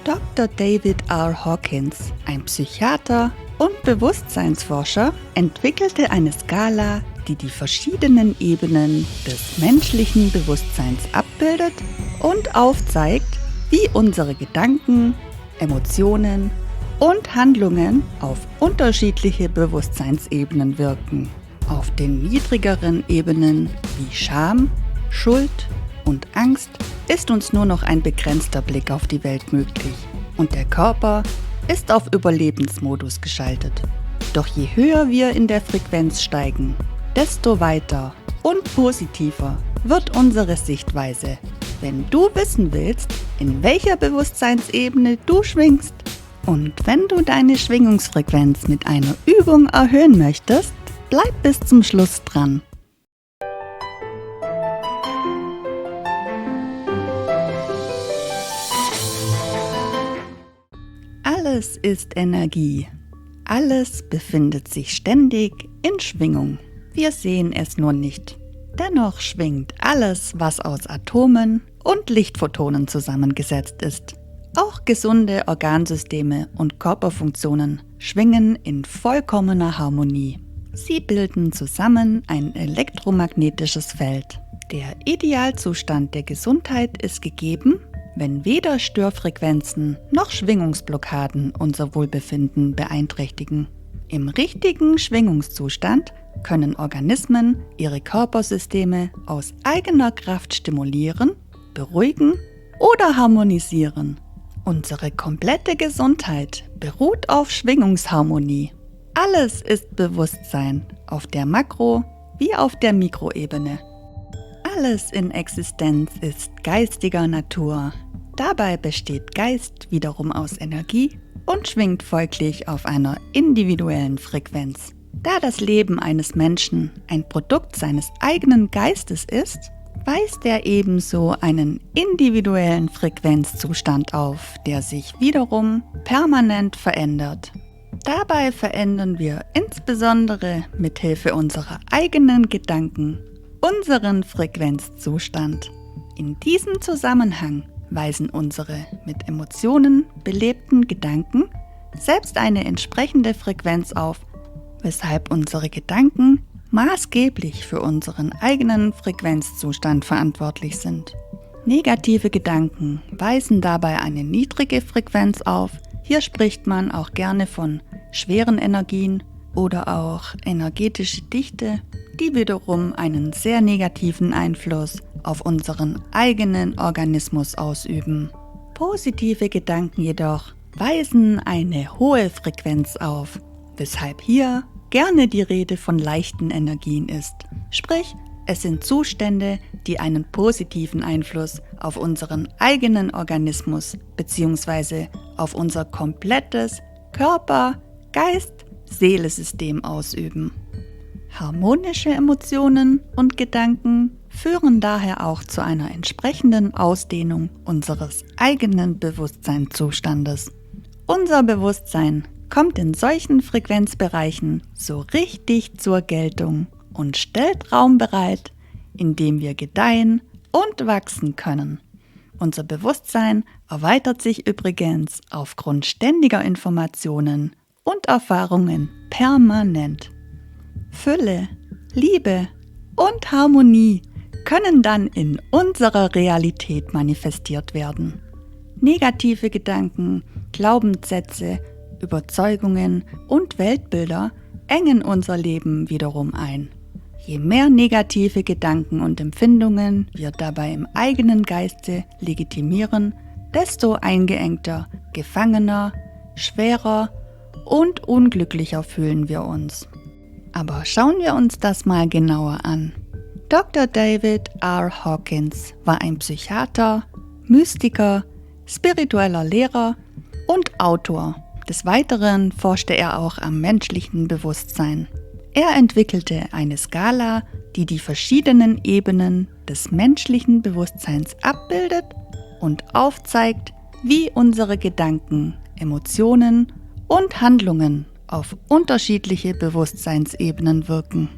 Dr. David R. Hawkins, ein Psychiater und Bewusstseinsforscher, entwickelte eine Skala, die die verschiedenen Ebenen des menschlichen Bewusstseins abbildet und aufzeigt, wie unsere Gedanken, Emotionen und Handlungen auf unterschiedliche Bewusstseinsebenen wirken. Auf den niedrigeren Ebenen wie Scham, Schuld und Angst ist uns nur noch ein begrenzter Blick auf die Welt möglich und der Körper ist auf Überlebensmodus geschaltet. Doch je höher wir in der Frequenz steigen, desto weiter und positiver wird unsere Sichtweise. Wenn du wissen willst, in welcher Bewusstseinsebene du schwingst und wenn du deine Schwingungsfrequenz mit einer Übung erhöhen möchtest, bleib bis zum Schluss dran. Alles ist Energie. Alles befindet sich ständig in Schwingung. Wir sehen es nur nicht. Dennoch schwingt alles, was aus Atomen und Lichtphotonen zusammengesetzt ist. Auch gesunde Organsysteme und Körperfunktionen schwingen in vollkommener Harmonie. Sie bilden zusammen ein elektromagnetisches Feld. Der Idealzustand der Gesundheit ist gegeben, wenn weder Störfrequenzen noch Schwingungsblockaden unser Wohlbefinden beeinträchtigen. Im richtigen Schwingungszustand können Organismen ihre Körpersysteme aus eigener Kraft stimulieren, beruhigen oder harmonisieren. Unsere komplette Gesundheit beruht auf Schwingungsharmonie. Alles ist Bewusstsein, auf der Makro- wie auf der Mikroebene. Alles in Existenz ist geistiger Natur. Dabei besteht Geist wiederum aus Energie und schwingt folglich auf einer individuellen Frequenz. Da das Leben eines Menschen ein Produkt seines eigenen Geistes ist, weist er ebenso einen individuellen Frequenzzustand auf, der sich wiederum permanent verändert. Dabei verändern wir insbesondere mithilfe unserer eigenen Gedanken unseren Frequenzzustand. In diesem Zusammenhang weisen unsere mit Emotionen belebten Gedanken selbst eine entsprechende Frequenz auf, weshalb unsere Gedanken maßgeblich für unseren eigenen Frequenzzustand verantwortlich sind. Negative Gedanken weisen dabei eine niedrige Frequenz auf. Hier spricht man auch gerne von schweren Energien oder auch energetische Dichte, die wiederum einen sehr negativen Einfluss auf unseren eigenen Organismus ausüben. Positive Gedanken jedoch weisen eine hohe Frequenz auf, weshalb hier gerne die Rede von leichten Energien ist. Sprich, es sind Zustände, die einen positiven Einfluss auf unseren eigenen Organismus bzw. auf unser komplettes Körper-, Geist-, Seele-System ausüben. Harmonische Emotionen und Gedanken führen daher auch zu einer entsprechenden Ausdehnung unseres eigenen Bewusstseinszustandes. Unser Bewusstsein kommt in solchen Frequenzbereichen so richtig zur Geltung und stellt Raum bereit, in dem wir gedeihen und wachsen können. Unser Bewusstsein erweitert sich übrigens aufgrund ständiger Informationen und Erfahrungen permanent. Fülle, Liebe und Harmonie können dann in unserer Realität manifestiert werden. Negative Gedanken, Glaubenssätze, Überzeugungen und Weltbilder engen unser Leben wiederum ein. Je mehr negative Gedanken und Empfindungen wir dabei im eigenen Geiste legitimieren, desto eingeengter, gefangener, schwerer und unglücklicher fühlen wir uns. Aber schauen wir uns das mal genauer an. Dr. David R. Hawkins war ein Psychiater, Mystiker, spiritueller Lehrer und Autor. Des Weiteren forschte er auch am menschlichen Bewusstsein. Er entwickelte eine Skala, die die verschiedenen Ebenen des menschlichen Bewusstseins abbildet und aufzeigt, wie unsere Gedanken, Emotionen und Handlungen auf unterschiedliche Bewusstseinsebenen wirken.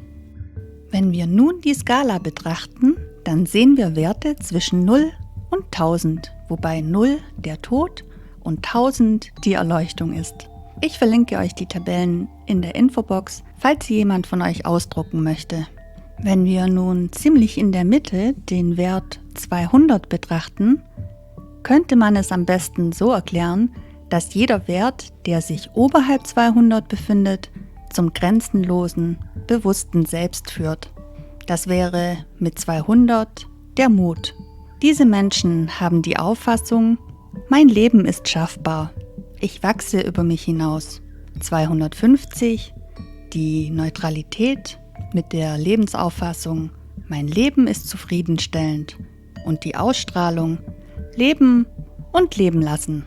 Wenn wir nun die Skala betrachten, dann sehen wir Werte zwischen 0 und 1000, wobei 0 der Tod und 1000 die Erleuchtung ist. Ich verlinke euch die Tabellen in der Infobox, falls jemand von euch ausdrucken möchte. Wenn wir nun ziemlich in der Mitte den Wert 200 betrachten, könnte man es am besten so erklären, dass jeder Wert, der sich oberhalb 200 befindet, zum grenzenlosen, bewussten Selbst führt. Das wäre mit 200 der Mut. Diese Menschen haben die Auffassung, mein Leben ist schaffbar, ich wachse über mich hinaus. 250 die Neutralität mit der Lebensauffassung, mein Leben ist zufriedenstellend und die Ausstrahlung, leben und leben lassen.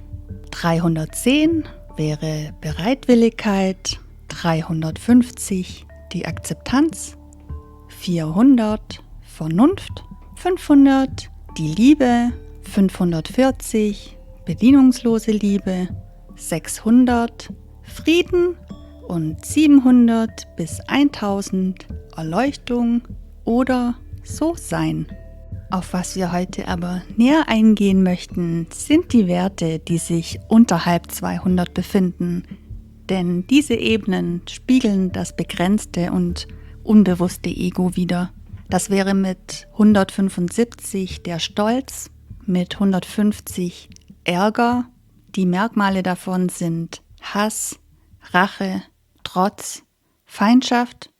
310 wäre Bereitwilligkeit, 350 die Akzeptanz, 400 Vernunft, 500 die Liebe, 540 bedienungslose Liebe, 600 Frieden und 700 bis 1000 Erleuchtung oder So-Sein. Auf was wir heute aber näher eingehen möchten, sind die Werte, die sich unterhalb 200 befinden. Denn diese Ebenen spiegeln das begrenzte und unbewusste Ego wider. Das wäre mit 175 der Stolz, mit 150 Ärger. Die Merkmale davon sind Hass, Rache, Trotz, Feindschaft.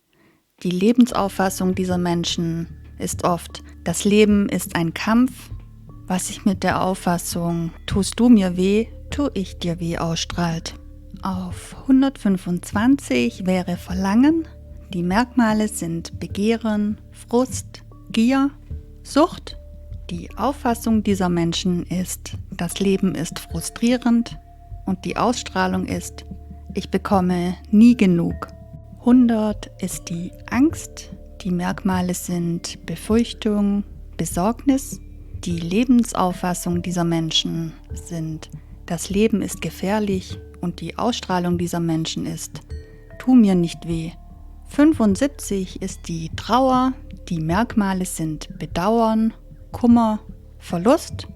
Die Lebensauffassung dieser Menschen ist oft, das Leben ist ein Kampf, was sich mit der Auffassung, tust du mir weh, tu ich dir weh ausstrahlt. Auf 125 wäre Verlangen. Die Merkmale sind Begehren, Frust, Gier, Sucht. Die Auffassung dieser Menschen ist, das Leben ist frustrierend und die Ausstrahlung ist, ich bekomme nie genug. 100 ist die Angst. Die Merkmale sind Befürchtung, Besorgnis. Die Lebensauffassung dieser Menschen sind, das Leben ist gefährlich und die Ausstrahlung dieser Menschen ist, tu mir nicht weh. 75 ist die Trauer. Die Merkmale sind Bedauern, Kummer, Verlust.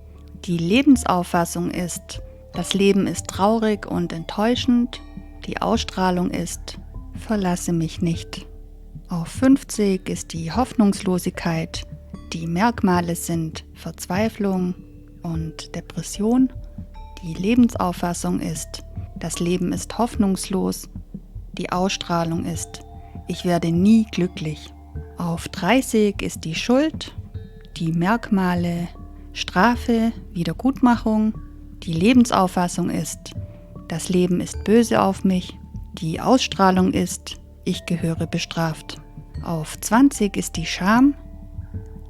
Die Lebensauffassung ist, das Leben ist traurig und enttäuschend. Die Ausstrahlung ist, verlasse mich nicht. Auf 50 ist die Hoffnungslosigkeit. Die Merkmale sind Verzweiflung und Depression. Die Lebensauffassung ist, das Leben ist hoffnungslos. Die Ausstrahlung ist, ich werde nie glücklich. Auf 30 ist die Schuld. Die Merkmale Strafe, Wiedergutmachung. Die Lebensauffassung ist, das Leben ist böse auf mich. Die Ausstrahlung ist, ich gehöre bestraft. Auf 20 ist die Scham.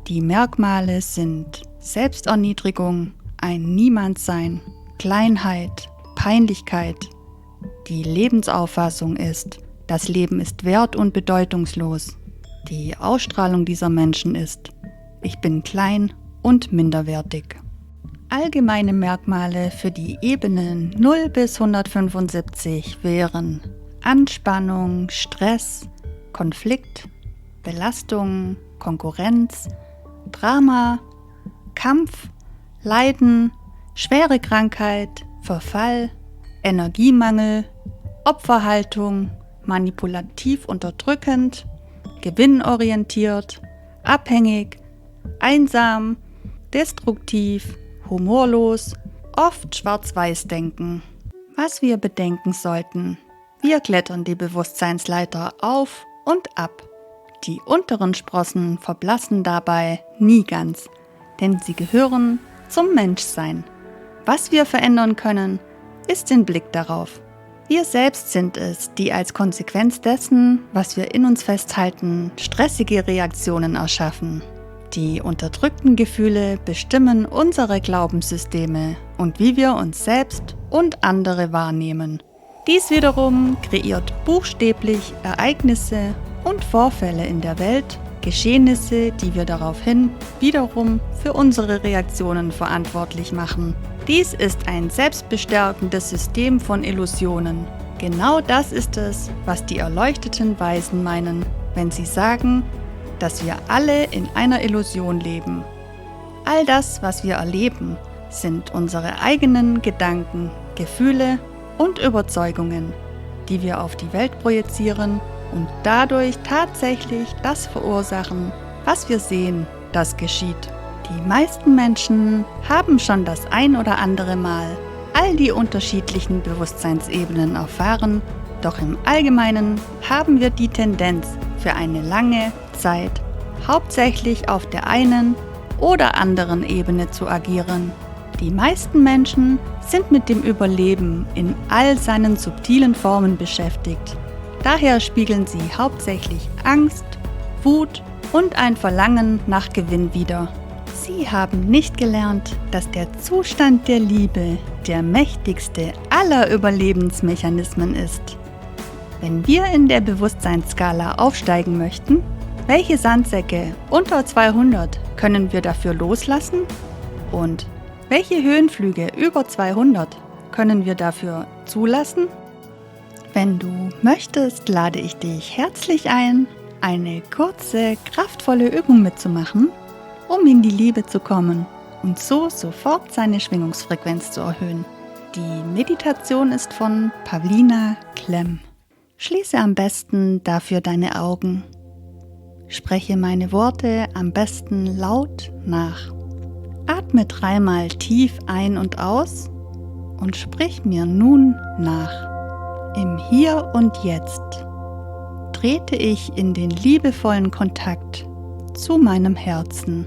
Die Merkmale sind Selbsterniedrigung, ein Niemandssein, Kleinheit, Peinlichkeit. Die Lebensauffassung ist, das Leben ist wert- und bedeutungslos. Die Ausstrahlung dieser Menschen ist, ich bin klein und minderwertig. Allgemeine Merkmale für die Ebenen 0 bis 175 wären Anspannung, Stress, Konflikt, Belastung, Konkurrenz, Drama, Kampf, Leiden, schwere Krankheit, Verfall, Energiemangel, Opferhaltung, manipulativ unterdrückend, gewinnorientiert, abhängig, einsam, destruktiv, humorlos, oft schwarz-weiß denken. Was wir bedenken sollten: Wir klettern die Bewusstseinsleiter auf und ab. Die unteren Sprossen verblassen dabei nie ganz, denn sie gehören zum Menschsein. Was wir verändern können, ist den Blick darauf. Wir selbst sind es, die als Konsequenz dessen, was wir in uns festhalten, stressige Reaktionen erschaffen. Die unterdrückten Gefühle bestimmen unsere Glaubenssysteme und wie wir uns selbst und andere wahrnehmen. Dies wiederum kreiert buchstäblich Ereignisse und Vorfälle in der Welt, Geschehnisse, die wir daraufhin wiederum für unsere Reaktionen verantwortlich machen. Dies ist ein selbstbestärkendes System von Illusionen. Genau das ist es, was die erleuchteten Weisen meinen, wenn sie sagen, dass wir alle in einer Illusion leben. All das, was wir erleben, sind unsere eigenen Gedanken, Gefühle und Überzeugungen, die wir auf die Welt projizieren und dadurch tatsächlich das verursachen, was wir sehen, das geschieht. Die meisten Menschen haben schon das ein oder andere Mal all die unterschiedlichen Bewusstseinsebenen erfahren, doch im Allgemeinen haben wir die Tendenz, für eine lange Zeit hauptsächlich auf der einen oder anderen Ebene zu agieren. Die meisten Menschen sind mit dem Überleben in all seinen subtilen Formen beschäftigt. Daher spiegeln sie hauptsächlich Angst, Wut und ein Verlangen nach Gewinn wider. Sie haben nicht gelernt, dass der Zustand der Liebe der mächtigste aller Überlebensmechanismen ist. Wenn wir in der Bewusstseinsskala aufsteigen möchten, welche Sandsäcke unter 200 können wir dafür loslassen? Und welche Höhenflüge über 200 können wir dafür zulassen? Wenn du möchtest, lade ich dich herzlich ein, eine kurze, kraftvolle Übung mitzumachen, um in die Liebe zu kommen und so sofort seine Schwingungsfrequenz zu erhöhen. Die Meditation ist von Pavlina Klemm. Schließe am besten dafür deine Augen. Spreche meine Worte am besten laut nach. Atme 3-mal tief ein und aus und sprich mir nun nach. Im Hier und Jetzt trete ich in den liebevollen Kontakt zu meinem Herzen.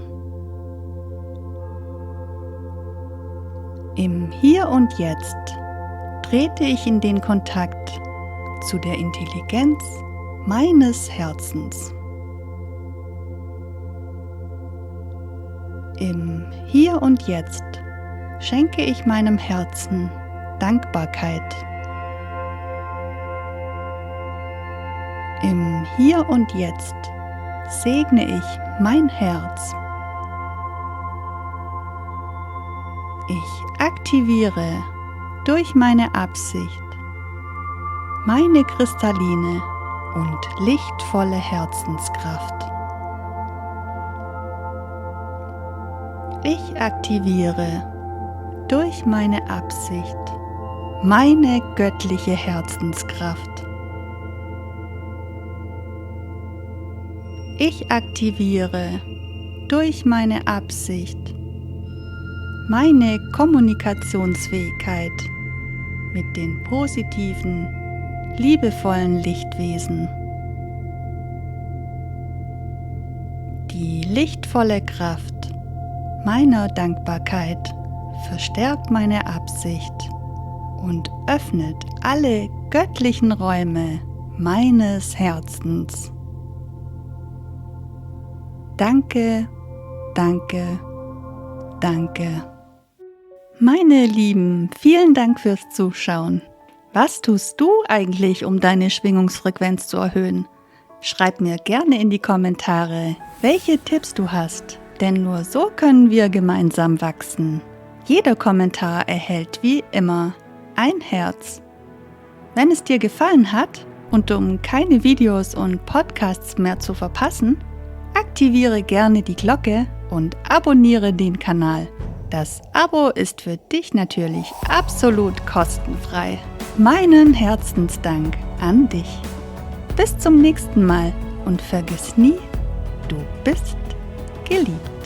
Im Hier und Jetzt trete ich in den Kontakt zu der Intelligenz meines Herzens. Im Hier und Jetzt schenke ich meinem Herzen Dankbarkeit. Im Hier und Jetzt segne ich mein Herz. Ich aktiviere durch meine Absicht meine kristalline und lichtvolle Herzenskraft. Ich aktiviere durch meine Absicht meine göttliche Herzenskraft. Ich aktiviere durch meine Absicht meine Kommunikationsfähigkeit mit den positiven, liebevollen Lichtwesen. Die lichtvolle Kraft meiner Dankbarkeit verstärkt meine Absicht und öffnet alle göttlichen Räume meines Herzens. Danke, danke, danke. Meine Lieben, vielen Dank fürs Zuschauen. Was tust du eigentlich, um deine Schwingungsfrequenz zu erhöhen? Schreib mir gerne in die Kommentare, welche Tipps du hast, denn nur so können wir gemeinsam wachsen. Jeder Kommentar erhält wie immer ein Herz. Wenn es dir gefallen hat und um keine Videos und Podcasts mehr zu verpassen, aktiviere gerne die Glocke und abonniere den Kanal. Das Abo ist für dich natürlich absolut kostenfrei. Meinen Herzensdank an dich. Bis zum nächsten Mal und vergiss nie, du bist geliebt.